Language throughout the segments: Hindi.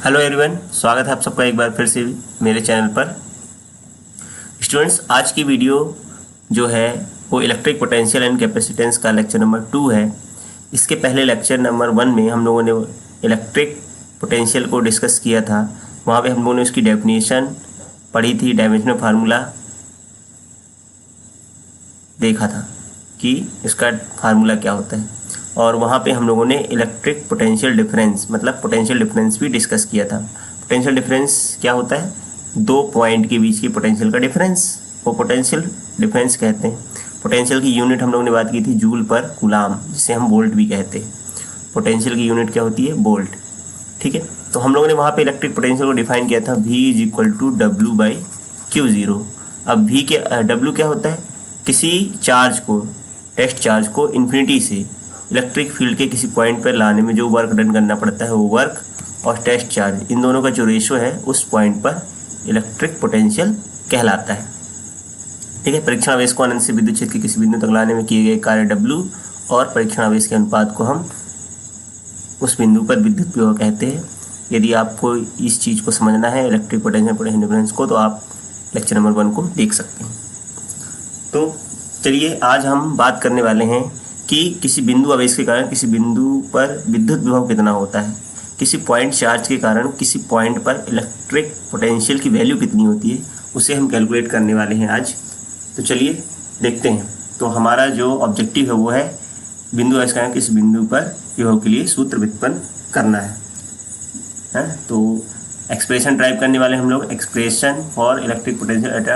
हेलो एवरीवन, स्वागत है आप सबका एक बार फिर से मेरे चैनल पर। स्टूडेंट्स, आज की वीडियो जो है वो इलेक्ट्रिक पोटेंशियल एंड कैपेसिटेंस का लेक्चर नंबर 2 है। इसके पहले लेक्चर नंबर 1 में हम लोगों ने इलेक्ट्रिक पोटेंशियल को डिस्कस किया था। वहाँ पे हम लोगों ने उसकी डेफिनेशन पढ़ी थी, डायमेंशनल फार्मूला देखा था कि इसका फार्मूला क्या होता है, और वहाँ पे हम लोगों ने इलेक्ट्रिक पोटेंशियल डिफरेंस मतलब पोटेंशियल डिफरेंस भी डिस्कस किया था। पोटेंशियल डिफरेंस क्या होता है? दो पॉइंट के बीच की पोटेंशियल का डिफरेंस वो पोटेंशियल डिफरेंस कहते हैं। पोटेंशियल की यूनिट हम लोगों ने बात की थी जूल पर कूलाम, जिसे हम वोल्ट भी कहते हैं। पोटेंशियल की यूनिट क्या होती है? वोल्ट। ठीक है, तो हम लोगों ने वहाँ पे इलेक्ट्रिक पोटेंशियल को डिफाइन किया था V = W/Q0। अब V के W क्या होता है? किसी चार्ज को, टेस्ट चार्ज को इन्फिनिटी से इलेक्ट्रिक फील्ड के किसी पॉइंट पर लाने में जो वर्क डन करना पड़ता है वो वर्क, और टेस्ट चार्ज, इन दोनों का जो रेशो है उस पॉइंट पर इलेक्ट्रिक पोटेंशियल कहलाता है। ठीक है, परीक्षण आवेश को अनंत से विद्युत क्षेत्र के किसी बिंदु तक लाने में किए गए कार्य W और परीक्षण आवेश के अनुपात को हम उस बिंदु पर विद्युत विभव कहते हैं। यदि आपको इस चीज़ को समझना है, इलेक्ट्रिक पोटेंशियल पोटेंशियल डिफरेंस को, तो आप लेक्चर नंबर 1 को देख सकते हैं। तो चलिए आज हम बात करने वाले हैं कि किसी बिंदु आवेश के कारण किसी बिंदु पर विद्युत विभव कितना होता है, किसी पॉइंट चार्ज के कारण किसी पॉइंट पर इलेक्ट्रिक पोटेंशियल की वैल्यू कितनी होती है, उसे हम कैलकुलेट करने वाले हैं आज। तो चलिए देखते हैं। तो हमारा जो ऑब्जेक्टिव है वो है बिंदु आवेश के कारण किसी बिंदु पर विभव के लिए सूत्र व्युत्पन्न करना है। तो एक्सप्रेशन ड्राइव करने वाले हम लोग, expression for electric potential at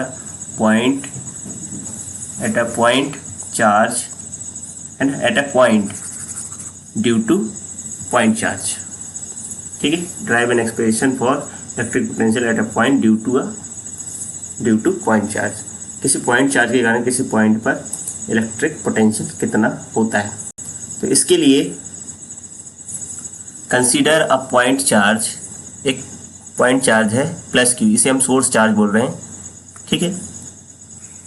a point charge and at a point due to point charge। ठीक है, drive an expression for electric potential at a point due two point charge. किसी पॉइंट चार्ज के कारण किसी पॉइंट पर इलेक्ट्रिक पोटेंशियल कितना होता है। तो इसके लिए कंसीडर अ पॉइंट चार्ज, एक पॉइंट चार्ज है प्लस Q, इसे हम सोर्स चार्ज बोल रहे हैं। ठीक है,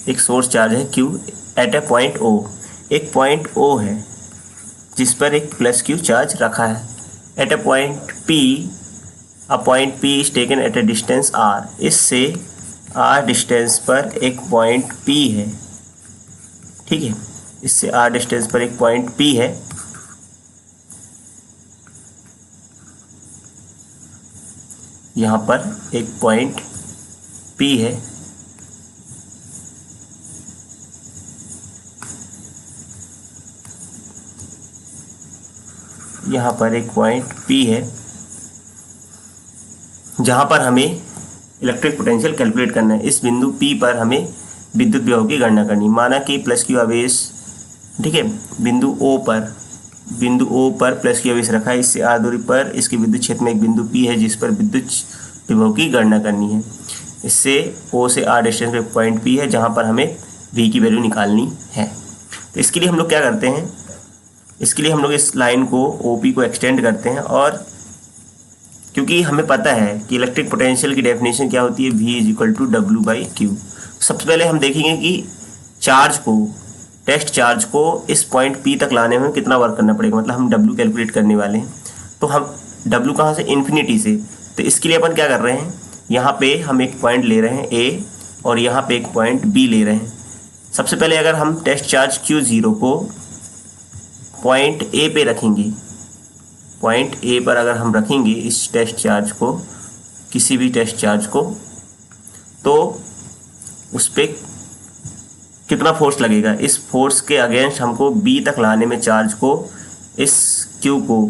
एक सोर्स चार्ज है Q at a point O। एक पॉइंट O है जिस पर एक प्लस Q चार्ज रखा है। At a point P, a point P is taken at a distance R। इससे R डिस्टेंस पर एक पॉइंट P है। ठीक है, इससे R डिस्टेंस पर एक पॉइंट P है। यहाँ पर एक पॉइंट P है। यहाँ पर एक पॉइंट P है जहाँ पर हमें इलेक्ट्रिक पोटेंशियल कैलकुलेट करना है। इस बिंदु P पर हमें विद्युत विभव की गणना करनी। माना कि प्लस Q आवेश, ठीक है, बिंदु O पर प्लस Q आवेश रखा है। इससे R दूरी पर इसके विद्युत क्षेत्र में एक बिंदु P है जिस पर विद्युत विभव की गणना करनी है। इससे O से R डिस्टेंस पे पॉइंट P है जहाँ पर हमें V की वैल्यू निकालनी है। तो इसके लिए हम लोग क्या करते हैं, इसके लिए हम लोग इस लाइन को OP को एक्सटेंड करते हैं, और क्योंकि हमें पता है कि इलेक्ट्रिक पोटेंशियल की डेफिनेशन क्या होती है, V = W/Q। सबसे पहले हम देखेंगे कि चार्ज को, टेस्ट चार्ज को इस पॉइंट P तक लाने में कितना वर्क करना पड़ेगा, मतलब हम W कैलकुलेट करने वाले हैं। तो हम W कहाँ से? इन्फिनिटी से। तो इसके लिए अपन क्या कर रहे हैं, यहाँ पे हम एक पॉइंट ले रहे हैं A और यहाँ पे एक पॉइंट B ले रहे हैं। सबसे पहले अगर हम टेस्ट चार्ज Q0 को पॉइंट A पे रखेंगे, पॉइंट A पर अगर हम रखेंगे इस टेस्ट चार्ज को, किसी भी टेस्ट चार्ज को, तो उस पर कितना फोर्स लगेगा, इस फोर्स के अगेंस्ट हमको B तक लाने में, चार्ज को, इस Q को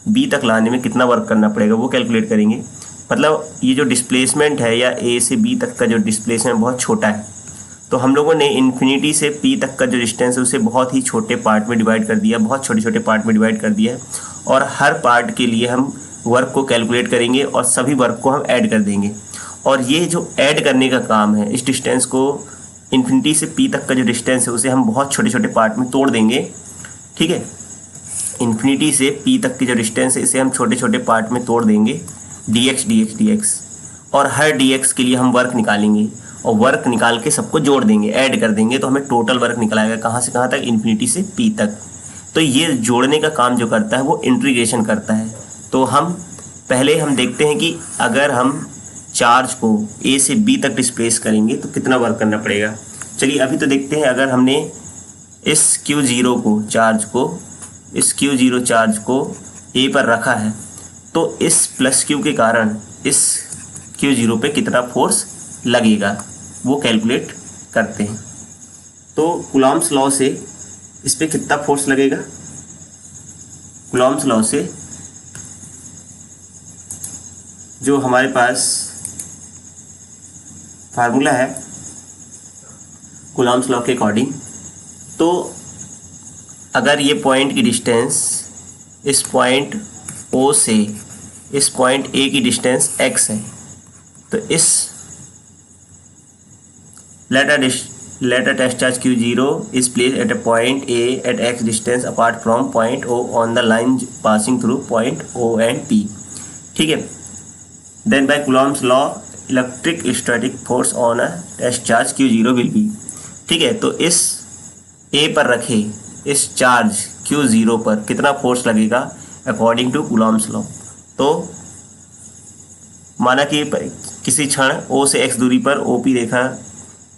B तक लाने में कितना वर्क करना पड़ेगा वो कैलकुलेट करेंगे। मतलब ये जो डिस्प्लेसमेंट है, या A से B तक का जो डिस्प्लेसमेंट बहुत छोटा है, तो हम लोगों ने इन्फिनिटी से P तक का जो डिस्टेंस है उसे बहुत ही छोटे पार्ट में डिवाइड कर दिया, बहुत छोटे छोटे पार्ट में डिवाइड कर दिया है, और हर पार्ट के लिए हम वर्क को कैलकुलेट करेंगे और सभी वर्क को हम ऐड कर देंगे। और ये जो ऐड करने का काम है, इस डिस्टेंस को, इन्फिनिटी से P तक का जो डिस्टेंस है उसे हम बहुत छोटे छोटे पार्ट में तोड़ देंगे। ठीक है, इन्फिनिटी से P तक की जो डिस्टेंस है इसे हम छोटे छोटे पार्ट में तोड़ देंगे, dx, और हर dx के लिए हम वर्क निकालेंगे, और वर्क निकाल के सबको जोड़ देंगे, ऐड कर देंगे, तो हमें टोटल वर्क निकल आएगा। कहाँ से कहाँ तक? इन्फिनिटी से P तक। तो ये जोड़ने का काम जो करता है वो इंटीग्रेशन करता है। तो हम पहले हम देखते हैं कि अगर हम चार्ज को ए से बी तक डिस्प्लेस करेंगे तो कितना वर्क करना पड़ेगा। चलिए अभी तो देखते हैं, अगर हमने इस Q0 को चार्ज को इस Q0 चार्ज को ए पर रखा है तो इस प्लस Q के कारण इस Q0 पे कितना फोर्स लगेगा वो कैलकुलेट करते हैं। तो कूलॉम्स लॉ से इस पे कितना फोर्स लगेगा, कूलॉम्स लॉ से जो हमारे पास फार्मूला है कूलॉम्स लॉ के अकॉर्डिंग, तो अगर ये पॉइंट की डिस्टेंस इस पॉइंट O से इस पॉइंट A की डिस्टेंस x है तो इस let a test charge Q0 is placed at a point A at x distance apart from point O on the line passing through point O and P। ठीक है, then by Coulomb's law electric static force on a test charge Q0 will be। ठीक है, तो इस A पर रखे इस चार्ज Q0 पर कितना फोर्स लगेगा अकॉर्डिंग टू Coulomb's law। तो माना कि किसी क्षण O से x दूरी पर OP रेखा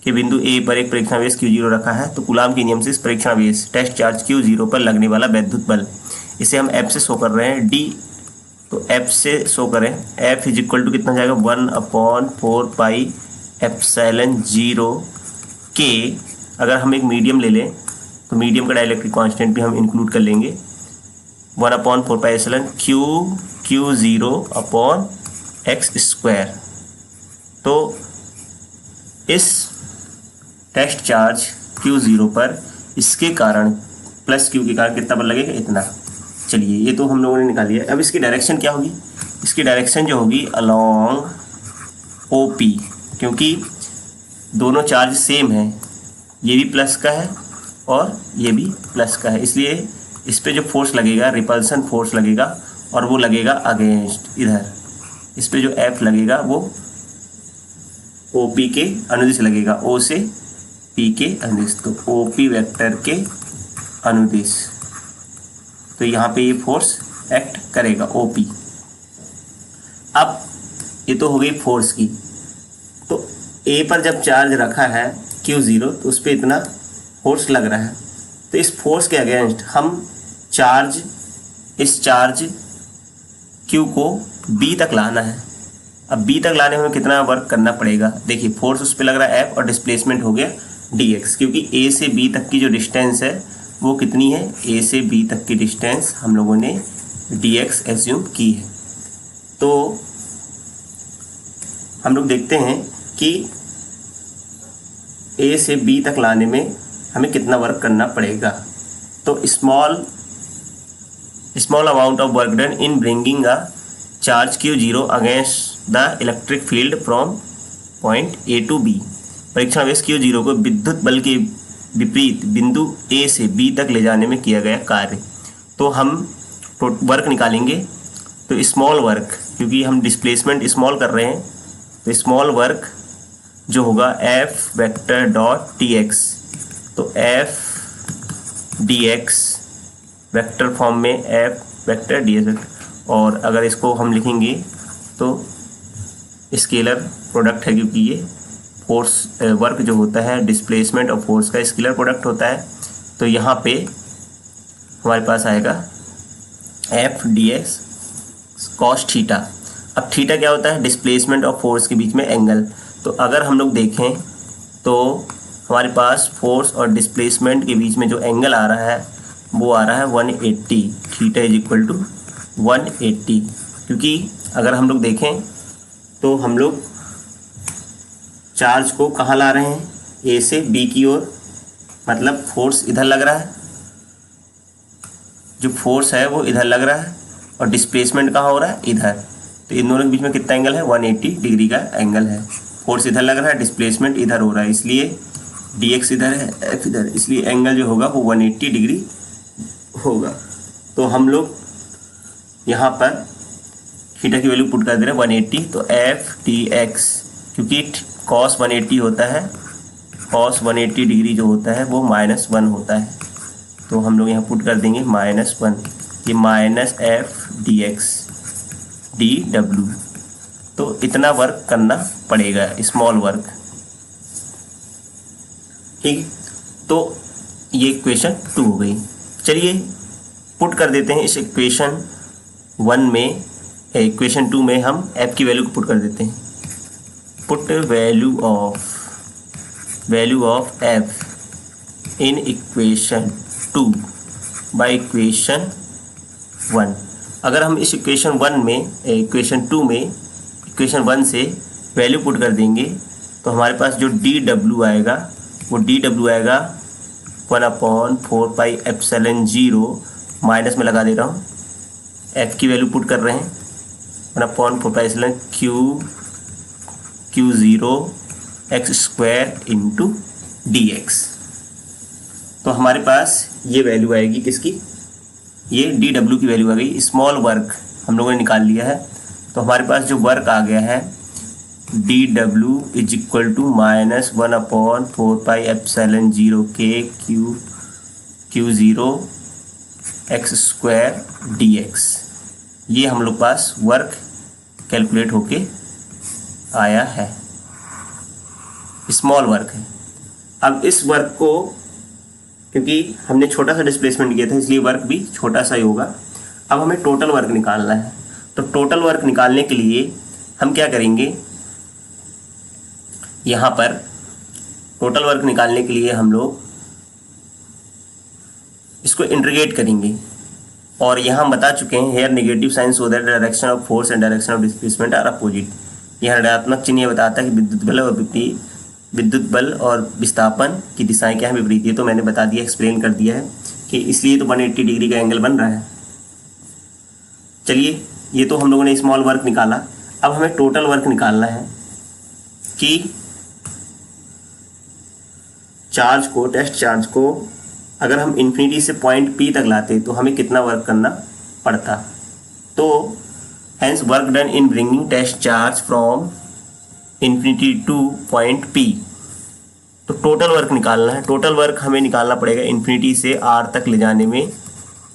कि बिंदु ए पर एक परीक्षणावेश Q0 रखा है तो कूलाम के नियम से इस परीक्षणावेश टेस्ट चार्ज Q0 पर लगने वाला वैद्युत बल, इसे हम F से शो कर रहे हैं, D तो F से शो करें, F इज इक्वल टू कितना जाएगा 1/4 पाई एप्सिलॉन 0 K। अगर हम एक मीडियम ले लें तो मीडियम का डाइलेक्ट्रिक कांस्टेंट भी हम इंक्लूड कर लेंगे, 1/4 pi epsilon Q0 upon x²। तो इस टेस्ट चार्ज Q0 पर इसके कारण प्लस Q के कारण कितना बल लगेगा, इतना। चलिए ये तो हम लोगों ने निकाल लिया। अब इसकी डायरेक्शन क्या होगी, इसकी डायरेक्शन जो होगी अलोंग OP, क्योंकि दोनों चार्ज सेम है, ये भी प्लस का है और ये भी प्लस का है, इसलिए इस पर जो फोर्स लगेगा रिपल्सन फोर्स लगेगा और वो लगेगा अगेंस्ट इधर, इस पर जो F लगेगा वो OP के अनुदिश लगेगा, O से P के अनुदिश, तो OP वेक्टर के अनुदिश, तो यहाँ पे ये फोर्स एक्ट करेगा OP। अब ये तो हो गई फोर्स की, तो A पर जब चार्ज रखा है Q0 तो उस पर इतना फोर्स लग रहा है, तो इस फोर्स के अगेंस्ट हम इस चार्ज Q को B तक लाना है। अब B तक लाने में कितना वर्क करना पड़ेगा, देखिए फोर्स उस पर लग रहा है F और डिस्प्लेसमेंट हो गया dx, क्योंकि A से B तक की जो डिस्टेंस है वो कितनी है, A से B तक की डिस्टेंस हम लोगों ने dx एज्यूम की है। तो हम लोग देखते हैं कि A से B तक लाने में हमें कितना वर्क करना पड़ेगा। तो small amount of work done in bringing a charge Q0 against the electric field from point A to B। परीक्षणावेश Q0 को विद्युत बल के विपरीत बिंदु A से B तक ले जाने में किया गया कार्य। तो हम वर्क निकालेंगे, तो स्मॉल वर्क, क्योंकि हम डिस्प्लेसमेंट स्मॉल कर रहे हैं तो स्मॉल वर्क जो होगा F वेक्टर डॉट dx, तो F dx वेक्टर फॉर्म में F वेक्टर ds, और अगर इसको हम लिखेंगे तो स्केलर प्रोडक्ट है, क्योंकि ये फोर्स वर्क जो होता है डिस्प्लेसमेंट और फोर्स का स्केलर प्रोडक्ट होता है। तो यहाँ पे हमारे पास आएगा F dx cos थीटा। अब थीटा क्या होता है, डिस्प्लेसमेंट और फोर्स के बीच में एंगल। तो अगर हम लोग देखें तो हमारे पास फोर्स और डिस्प्लेसमेंट के बीच में जो एंगल आ रहा है वो आ रहा है 180, थीटा इज इक्वल टू 180। क्योंकि अगर हम लोग देखें तो हम लोग चार्ज को कहाँ ला रहे हैं, A से B की ओर, मतलब फोर्स इधर लग रहा है, जो फोर्स है वो इधर लग रहा है और डिस्प्लेसमेंट कहाँ हो रहा है, इधर। तो इन दोनों के बीच में कितना एंगल है, 180 डिग्री का एंगल है। फोर्स इधर लग रहा है, डिस्प्लेसमेंट इधर हो रहा है, इसलिए dx इधर है, f इधर, इसलिए एंगल जो होगा वो 180 डिग्री होगा। तो हम लोग यहाँ पर थीटा की वैल्यू पुट कर दे रहे हैं 180, तो f dx, क्योंकि cos 180 होता है, cos 180 डिग्री जो होता है वो -1 होता है, तो हम लोग यहाँ पुट कर देंगे -1, ये -f dx DW। तो इतना वर्क करना पड़ेगा, स्मॉल वर्क। ठीक, तो ये इक्वेशन 2 हो गई। चलिए पुट कर देते हैं इस इक्वेशन 1 में, इक्वेशन 2 में हम f की वैल्यू को पुट कर देते हैं। Put value of f in equation 2 by equation 1। अगर हम इस इक्वेशन 1 में, इक्वेशन 2 में इक्वेशन 1 से वैल्यू पुट कर देंगे तो हमारे पास जो DW आएगा वो DW आएगा 1/4 पाई एप्सिलॉन 0, माइनस में लगा दे रहा हूँ, f की वैल्यू पुट कर रहे हैं 1/4 pi epsilon Q0 x² into dx। तो हमारे पास ये वैल्यू आएगी किसकी, ये DW की वैल्यू आ गई। स्मॉल वर्क हम लोगों ने निकाल लिया है, तो हमारे पास जो वर्क आ गया है DW is equal to -1/4 pi epsilon 0 K Q0 x² dx। ये हम लोग पास वर्क कैलकुलेट होके आया है, स्मॉल वर्क है। अब इस वर्क को, क्योंकि हमने छोटा सा डिस्प्लेसमेंट किया था इसलिए वर्क भी छोटा सा ही होगा। अब हमें टोटल वर्क निकालना है, तो टोटल वर्क निकालने के लिए हम क्या करेंगे, यहाँ पर टोटल वर्क निकालने के लिए हम लोग इसको इंटीग्रेट करेंगे। और यहाँ हम बता चुके हैं here negative sign so that direction of force and direction of displacement are opposite. यह ऋणात्मक चिन्ह ये बताता है कि विद्युत बल और विस्थापन की दिशाएं क्या है, विपरीत। ये तो मैंने बता दिया, एक्सप्लेन कर दिया है कि इसलिए तो 180 डिग्री का एंगल बन रहा है। चलिए, ये तो हम लोगों ने स्मॉल वर्क निकाला। अब हमें टोटल वर्क निकालना है कि टेस्ट चार्ज को अगर हम इन्फिनिटी से पॉइंट P तक लाते तो हमें कितना वर्क करना पड़ता। तो hence work done in bringing test charge from infinity to point P। तो टोटल वर्क निकालना है। टोटल वर्क हमें निकालना पड़ेगा इन्फिनिटी से R तक ले जाने में।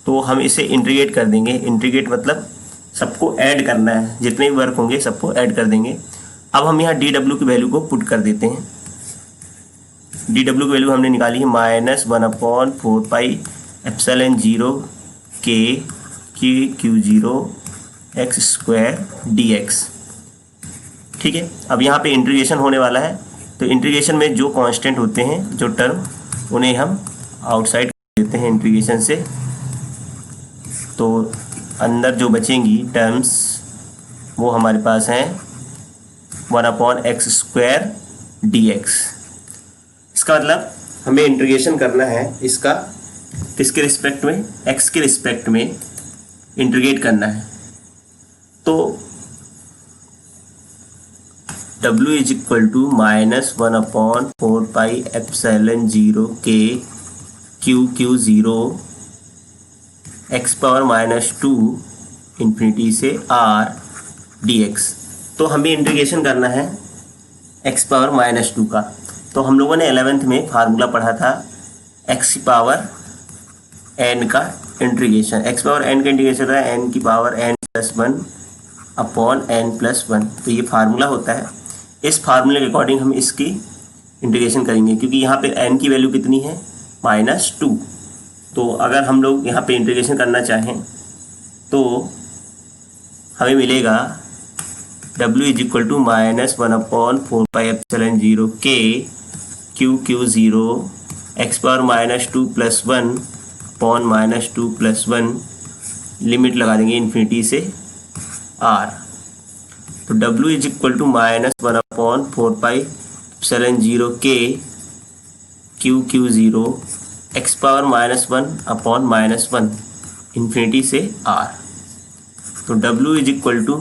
तो हम इसे इंटीग्रेट कर देंगे। इंटीग्रेट मतलब सबको ऐड करना है, जितने भी वर्क होंगे सबको ऐड कर देंगे। अब हम यहाँ DW की वैल्यू को पुट कर देते हैं। DW की वैल्यू हमने निकाली है -1/4 pi epsilon 0 K Q0 x² dx। ठीक है, अब यहाँ पे इंटीग्रेशन होने वाला है, तो इंटीग्रेशन में जो कांस्टेंट होते हैं, जो टर्म, उन्हें हम आउटसाइड कर देते हैं इंटीग्रेशन से। तो अंदर जो बचेंगी टर्म्स वो हमारे पास हैं 1/x² dx। इसका मतलब हमें इंटीग्रेशन करना है इसका किसके रिस्पेक्ट में, x के रिस्पेक्ट में इंटीग्रेट करना है। तो W is equal to -1/4 pi epsilon 0 K Q0 x⁻² infinity से R dx। तो हमें इंटीग्रेशन करना है x⁻² का। तो हम लोगों ने 11th में फार्मूला पढ़ा था x⁻n का इंटीग्रेशन। x⁻n का इंटीग्रेशन होता है n⁻n+1/n+1। तो ये फार्मूला होता है। इस फार्मूले के अकॉर्डिंग हम इसकी इंटीग्रेशन करेंगे, क्योंकि यहाँ पे n की वैल्यू कितनी है, -2। तो अगर हम लोग यहाँ पे इंटीग्रेशन करना चाहें तो हमें मिलेगा W is equal to -1/4 pi epsilon 0 K Q0 x⁻²+1/-2+1, limit लगा देंगे इन्फिनिटी से R। तो W is equal to -1/4 pi epsilon 0 K Q0 x⁻1/-1 infinity से R। तो W is equal to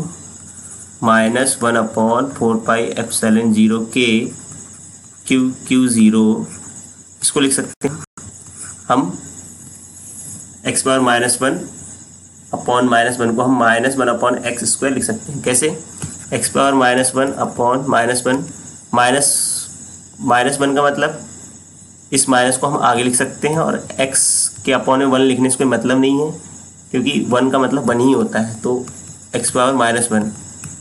-1/4 pi epsilon 0 K Q0, इसको लिख सकते हैं हम x⁻1/-1 को हम -1/x² लिख सकते हैं। कैसे, x⁻1/-1 -1 का मतलब इस माइनस को हम आगे लिख सकते हैं, और x के अपॉन में 1 लिखने से कोई मतलब नहीं है, क्योंकि 1 का मतलब 1 ही होता है। तो एक्स पावर -1।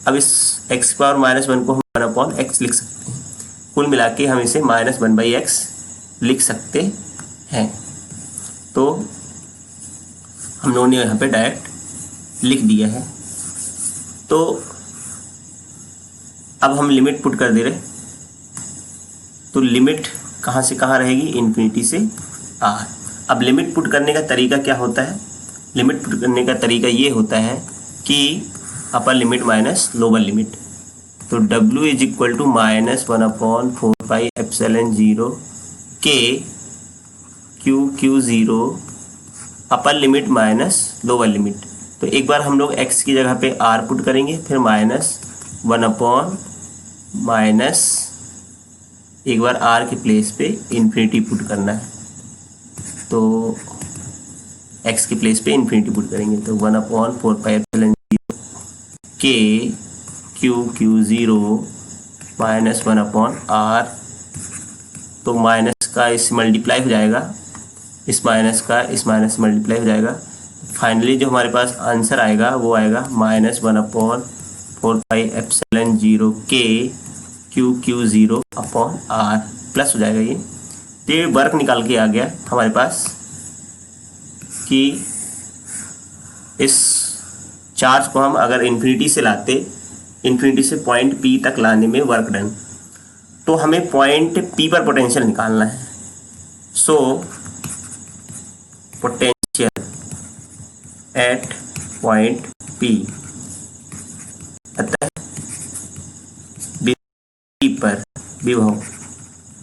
अब इस एक्स पावर -1 को हम 1/x लिख सकते हैं। कुल मिला के हम इसे -1/x लिख सकते हैं। तो हम लोगों ने यहाँ पे डायरेक्ट लिख दिया है। तो अब हम लिमिट पुट कर दे रहे, तो लिमिट कहाँ से कहाँ रहेगी, इन्फिनिटी से r। अब लिमिट पुट करने का तरीका क्या होता है, लिमिट पुट करने का तरीका ये होता है कि upper limit minus lower limit. तो w is equal to -1/4πε0 k q0 upper limit minus lower limit. तो एक बार हम लोग x की जगह पे r पुट करेंगे, फिर -1/, एक बार r के प्लेस पे इन्फिनिटी पुट करना है। तो x के प्लेस पे इन्फिनिटी पुट करेंगे, तो 1/4πε0 k q0 -1/r। तो माइनस का इस मल्टीप्लाई हो जाएगा, इस माइनस का इस माइनस मल्टीप्लाई हो जाएगा। फाइनली जो हमारे पास आंसर आएगा वो आएगा -1/4πε0 k q0 upon r plus हो जाएगा ये। तो ये वर्क निकाल के आ गया हमारे पास कि इस चार्ज को हम अगर इन्फिनिटी से लाते, इन्फिनिटी से पॉइंट P तक लाने में वर्क डन, तो हमें पॉइंट P पर पोटेंशियल निकालना है। So potential at point P, अतः बिंदु P पर विभव,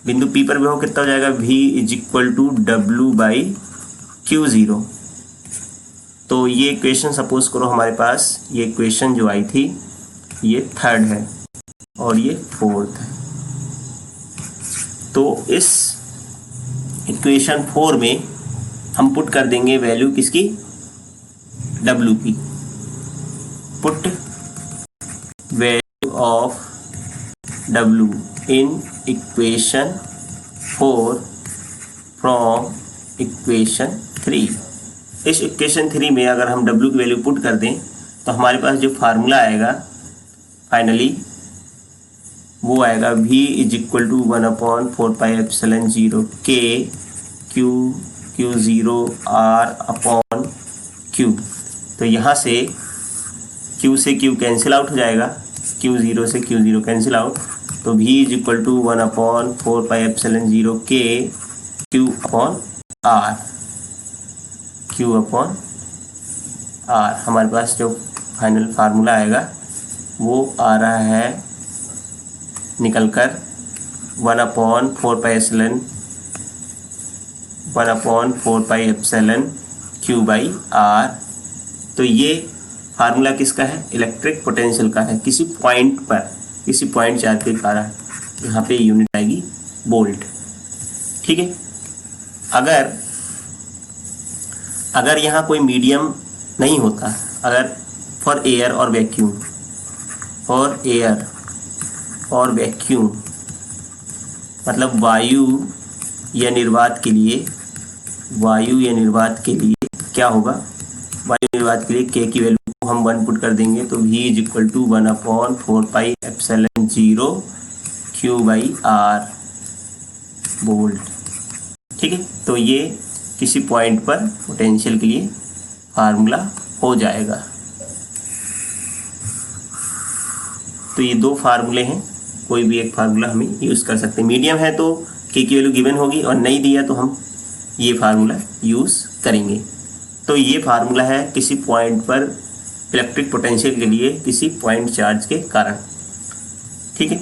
बिंदु P पर विभव कितना हो जाएगा, V is equal to W/Q0। तो ये इक्वेशन सपोज करो हमारे पास, ये इक्वेशन जो आई थी ये 3rd है और ये 4th है। तो इस इक्वेशन 4 में हम पुट कर देंगे वैल्यू किसकी, WP। Put value of W in equation 4 from equation 3। इस इक्वेशन 3 में अगर हम W की वैल्यू पुट कर दें तो हमारे पास जो फार्मूला आएगा फाइनली वो आएगा V is equal to 1/4πε0 k q0 r upon q। तो यहाँ से q से q कैंसिल आउट हो जाएगा, q0 से q0 कैंसिल आउट। तो V is equal to 1/4πε0 k q upon r, q upon r। हमारे पास जो फाइनल फार्मूला आएगा वो आ रहा है निकल कर 1/4πε q/r। तो ये फार्मूला किसका है, इलेक्ट्रिक पोटेंशियल का है, किसी पॉइंट पर, किसी पॉइंट चार्ज के कारण। यहाँ पे यूनिट आएगी वोल्ट। ठीक है। अगर यहाँ कोई मीडियम नहीं होता, अगर फॉर एयर और वैक्यूम, फॉर एयर और वैक्यूम मतलब वायु या निर्वात के लिए, वायु या निर्वात के लिए क्या होगा, वायु निर्वात के लिए k की वैल्यू को हम 1 पुट कर देंगे। तो V is equal to 1/4πε0 q/r volt. ठीक है। तो ये किसी पॉइंट पर पोटेंशियल के लिए फार्मूला हो जाएगा। तो ये 2 फार्मूले हैं, कोई भी एक फार्मूला हमें यूज़ कर सकते हैं। मीडियम है तो k की वैल्यू गिवन होगी और नहीं दिया तो हम ये फार्मूला यूज़ करेंगे। तो ये फार्मूला है किसी पॉइंट पर इलेक्ट्रिक पोटेंशियल के लिए किसी पॉइंट चार्ज के कारण। ठीक है।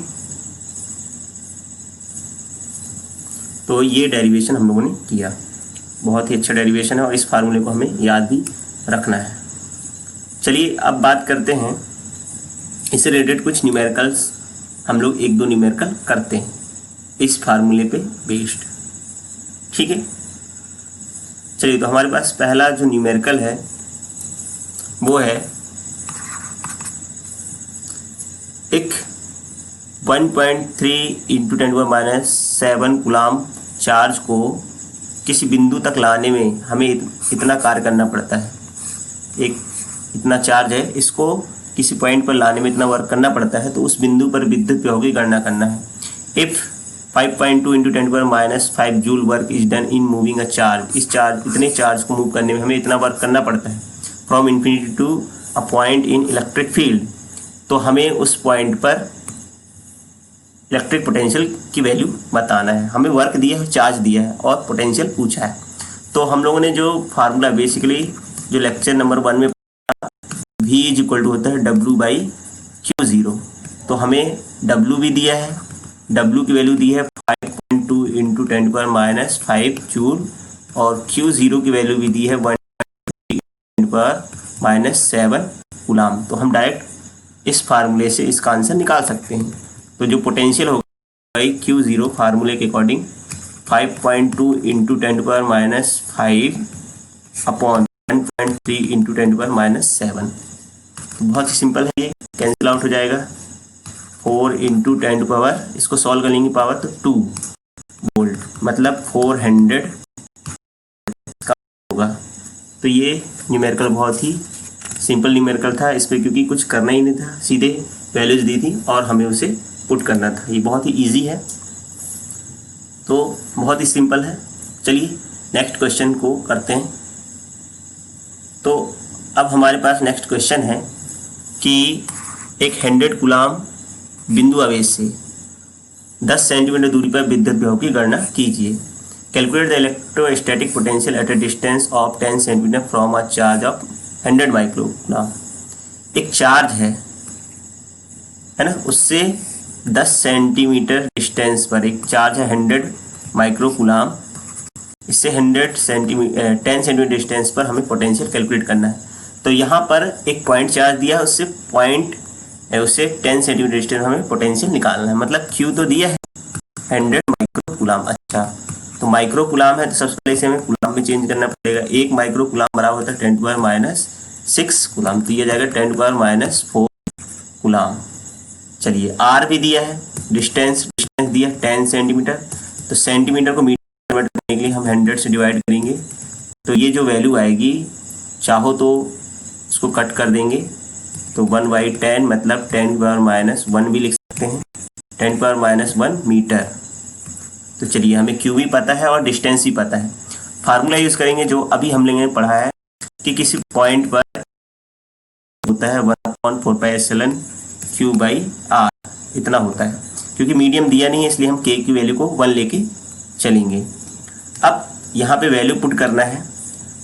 तो ये डेरिवेशन हम लोगों ने किया, बहुत ही अच्छा डेरिवेशन है और इस फार्मूले को हमें याद भी रखना है। चलिए अब बात करते हैं इससे रिलेटेड कुछ न्यूमेरिकल्स, हम लोग 1-2 न्यूमेरिकल करते हैं इस फार्मूले पे बेस्ड। ठीक है। चलिए तो हमारे पास पहला जो न्यूमेरिकल है वो है एक 1.3 × 10⁻⁷ कूलाम चार्ज को किसी बिंदु तक लाने में हमें इतना कार्य करना पड़ता है। एक इतना चार्ज है, इसको किसी पॉइंट पर लाने में इतना वर्क करना पड़ता है, तो उस बिंदु पर विद्युत प्रवाह की गणना करना है। If 5.2 into 10⁻⁵ joule work is done in moving a charge, इतने चार्ज को मूव करने में हमें इतना वर्क करना पड़ता है, from infinity to a point in electric field, तो हमें उस पॉइंट पर इलेक्ट्रिक पोटेंशियल की वैल्यू बताना है। हमें वर्क दिया है, चार्ज दिया है और पोटेंशियल पूछा है। तो हम लोगों ने जो फार्मूला बेसिकली जो लेक्चर नंबर 1 में V इज इक्वल टू होता है W/Q0, तो हमें W भी दिया है, W की वैल्यू दी है 5.2 इंटू 10⁻⁵ जूल, और Q0 की वैल्यू भी दी है 1×10⁻⁷ कूलाम। तो हम डायरेक्ट इस फार्मूले से इसका आंसर निकाल सकते हैं। तो जो पोटेंशियल होगा Q0 फार्मूले के अकॉर्डिंग 5.2 इंटू 10⁻⁵ अपॉन 1.3 इंटू 10⁻⁷। तो बहुत ही सिंपल है, ये कैंसिल आउट हो जाएगा। 4 इंटू 10 इसको सॉल्व कर लेंगे पावर तो 2 वोल्ट, मतलब 400 का होगा। तो ये न्यूमेरिकल बहुत ही सिंपल न्यूमेरिकल था, इस पर क्योंकि कुछ करना ही नहीं था, सीधे वैल्यूज दी थी और हमें उसे पुट करना था। ये बहुत ही इजी है, तो बहुत ही सिंपल है। चलिए नेक्स्ट क्वेश्चन को करते हैं। तो अब हमारे पास नेक्स्ट क्वेश्चन है कि एक 100 कूलाम बिंदु आवेश से 10 सेंटीमीटर दूरी पर विद्युत विभव की गणना कीजिए। Calculate the electrostatic potential at a distance of 10 centimetre from a charge of 100 micro coulomb. एक चार्ज है ना, उससे 10 सेंटीमीटर डिस्टेंस पर एक चार्ज है 100 माइक्रो कूलाम, इससे 10 सेंटीमीटर डिस्टेंस पर हमें पोटेंशियल कैलकुलेट करना है। तो यहाँ पर एक पॉइंट चार्ज दिया है, उससे 10 सेंटीमीटर डिस्टेंस हमें पोटेंशियल निकालना है। मतलब Q तो दिया है 100 माइक्रो कूलाम। अच्छा, तो माइक्रो कूलाम है तो सबसे पहले इसे हमें कूलाम में चेंज करना पड़ेगा। 1 माइक्रो कूलाम बराबर होता है 10⁻⁶ कूलाम, तो ये जाएगा 10⁻⁴ कूलाम। चलिए R भी दिया है, डिस्टेंस दिया 10 सेंटीमीटर, तो सेंटीमीटर को मीटर कन्वर्ट करने के लिए हम 100 से डिवाइड करेंगे। तो ये जो वैल्यू आएगी, चाहो तो इसको कट कर देंगे, तो 1/10 मतलब 10⁻⁻1 भी लिख सकते हैं, 10⁻⁻1 मीटर। तो चलिए हमें Q भी पता है और डिस्टेंस भी पता है। फार्मूला यूज़ करेंगे जो अभी हम लोगों ने पढ़ा है कि किसी पॉइंट पर होता है 1/4πε Q/R, इतना होता है। क्योंकि मीडियम दिया नहीं है इसलिए हम K की वैल्यू को 1 लेके चलेंगे। अब यहाँ पे वैल्यू पुट करना है।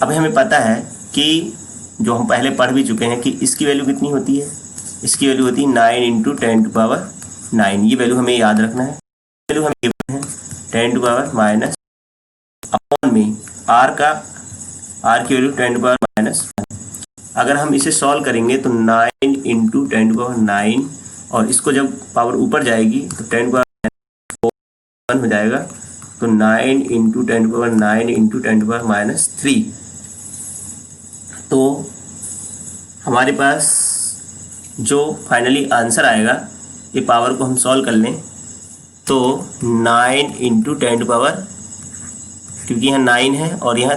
अब हमें पता है कि जो हम पहले पढ़ भी चुके हैं कि इसकी वैल्यू कितनी होती है, इसकी वैल्यू होती है 9 इंटू 10⁻⁹। ये वैल्यू हमें याद रखना है। वैल्यू हमें गिवन है 10⁻⁻, अपॉन में R की वैल्यू 10⁻⁻1। अगर हम इसे सॉल्व करेंगे तो 9 इंटू 10⁻⁹, और इसको जब पावर ऊपर जाएगी तो 10⁻⁴ हो जाएगा, तो 9 इंटू 10⁻⁹ इंटू 10⁻⁻3। तो हमारे पास जो फाइनली आंसर आएगा, ये पावर को हम सॉल्व कर लें तो 9 इंटू 10⁻, क्योंकि यहाँ 9 है और यहाँ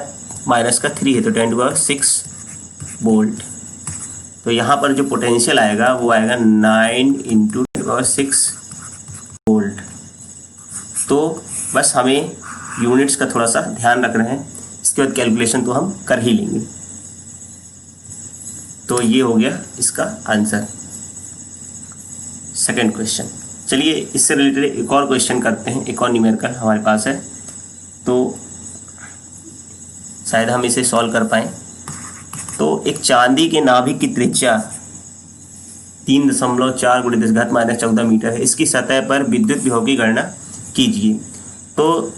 माइनस का 3 है तो 10⁻6 वोल्ट। तो यहाँ पर जो पोटेंशियल आएगा वो आएगा 9 इंटू 10⁻6 वोल्ट। तो बस हमें यूनिट्स का थोड़ा सा ध्यान रखना है, इसके बाद कैलकुलेशन तो हम कर ही लेंगे। तो ये हो गया इसका आंसर, सेकंड क्वेश्चन। चलिए इससे रिलेटेड एक और क्वेश्चन करते हैं, एक और न्यूमेरिकल हमारे पास है, तो शायद हम इसे सॉल्व कर पाएँ। तो एक चांदी के नाभिक की त्रिज्या 3.4 × 10⁻14 मीटर है। इसकी सतह पर विद्युत विभव की गणना कीजिए। तो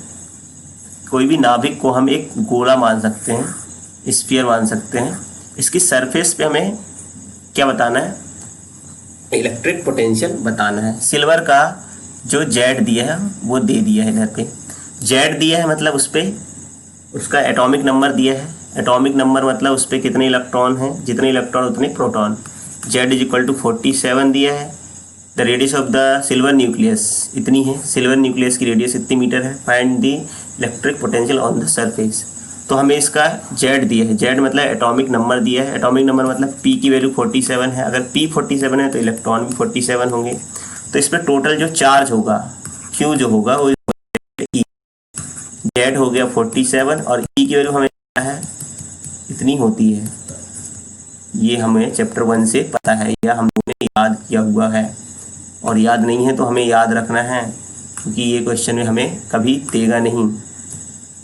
कोई भी नाभिक को हम एक गोला मान सकते हैं, स्फीयर मान सकते हैं। इसकी सरफेस पे हमें क्या बताना है, इलेक्ट्रिक पोटेंशियल बताना है। सिल्वर का जो जेड दिया है वो दे दिया है, इधर पे जेड दिया है, मतलब उस पर उसका एटॉमिक नंबर दिया है। एटॉमिक नंबर मतलब उस पर कितने इलेक्ट्रॉन हैं, जितने इलेक्ट्रॉन उतने proton. Z is equal to 47 दिया है। The radius of the silver nucleus इतनी है, सिल्वर न्यूक्लियस की रेडियस इतनी मीटर है। Find the electric potential on the surface. तो हमें इसका जेड दिया है, जेड मतलब एटॉमिक नंबर दिया है, एटॉमिक नंबर मतलब पी की वैल्यू 47 है, अगर पी 47 है तो इलेक्ट्रॉन भी 47 होंगे। तो इस पर टोटल जो चार्ज होगा क्यू जो होगा वो ई, जेड हो गया 47 और ई की वैल्यू हमें पता है इतनी होती है। ये हमें चैप्टर 1 से पता है या हम लोगों ने याद किया हुआ है, और याद नहीं है तो हमें याद रखना है, क्योंकि ये क्वेश्चन में हमें कभी देगा नहीं,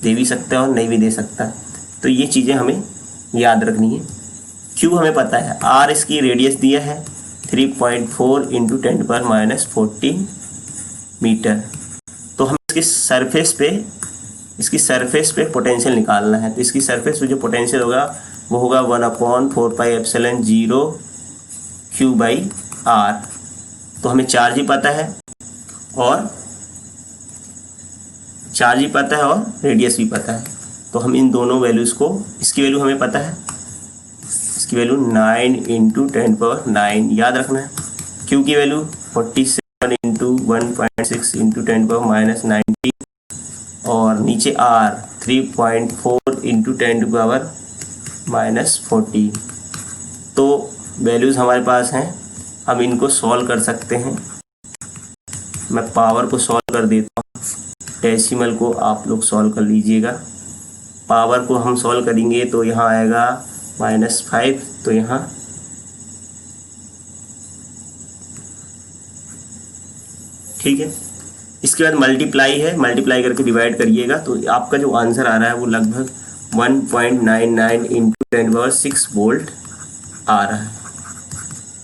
दे भी सकता है और नहीं भी दे सकता। तो ये चीज़ें हमें याद रखनी है। क्यू हमें पता है, आर इसकी रेडियस दिया है 3.4 इंटू 10⁻14 मीटर। तो हम इसकी सरफेस पे पोटेंशियल निकालना है। तो इसकी सरफेस पे जो पोटेंशियल होगा वो होगा 1/4πε0 Q/r। तो हमें चार्ज ही पता है और रेडियस भी पता है। तो हम इन दोनों वैल्यूज़ को, इसकी वैल्यू हमें पता है, इसकी वैल्यू 9 इंटू 10⁹ याद रखना है। क्यू की वैल्यू 47 इंटू 1.6 इंटू 10⁻90 और नीचे आर 3.4 इंटू 10⁻40। तो वैल्यूज़ हमारे पास हैं, हम इनको सॉल्व कर सकते हैं। मैं पावर को सॉल्व कर देता हूँ, डेसिमल को आप लोग सॉल्व कर लीजिएगा। पावर को हम सॉल्व करेंगे तो यहाँ आएगा -5, तो यहाँ ठीक है। इसके बाद मल्टीप्लाई है, मल्टीप्लाई करके डिवाइड करिएगा तो आपका जो आंसर आ रहा है वो लगभग 1.99 इंटू 10⁻6 वोल्ट आ रहा है।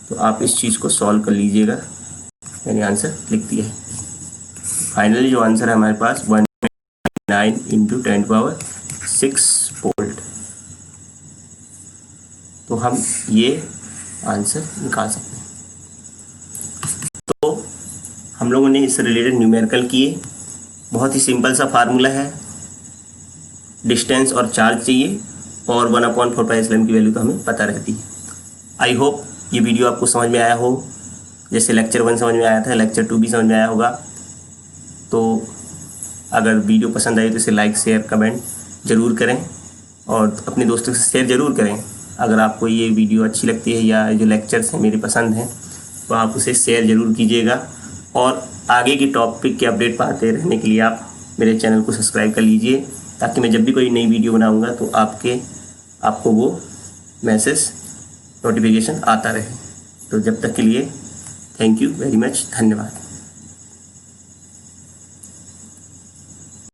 तो आप इस चीज़ को सॉल्व कर लीजिएगा, यानी आंसर लिख दिया है। फाइनली जो आंसर है हमारे पास 1.9 इंटू 10⁻6 वोल्ट। तो हम ये आंसर निकाल सकते हैं। तो हम लोगों ने इससे रिलेटेड न्यूमेरिकल किए, बहुत ही सिंपल सा फार्मूला है, डिस्टेंस और चार्ज चाहिए और 1/4πε की वैल्यू तो हमें पता रहती है। आई होप ये वीडियो आपको समझ में आया हो, जैसे लेक्चर 1 समझ में आया था, लेक्चर 2 भी समझ में आया होगा। तो अगर वीडियो पसंद आई तो इसे लाइक शेयर कमेंट ज़रूर करें और अपने दोस्तों से शेयर ज़रूर करें। अगर आपको ये वीडियो अच्छी लगती है या जो लेक्चर्स हैं मेरे पसंद हैं तो आप उसे शेयर ज़रूर कीजिएगा, और आगे की टॉपिक के अपडेट पाते रहने के लिए आप मेरे चैनल को सब्सक्राइब कर लीजिए, ताकि मैं जब भी कोई नई वीडियो बनाऊंगा तो आपको वो मैसेज नोटिफिकेशन आता रहे। तो जब तक के लिए थैंक यू वेरी मच, धन्यवाद।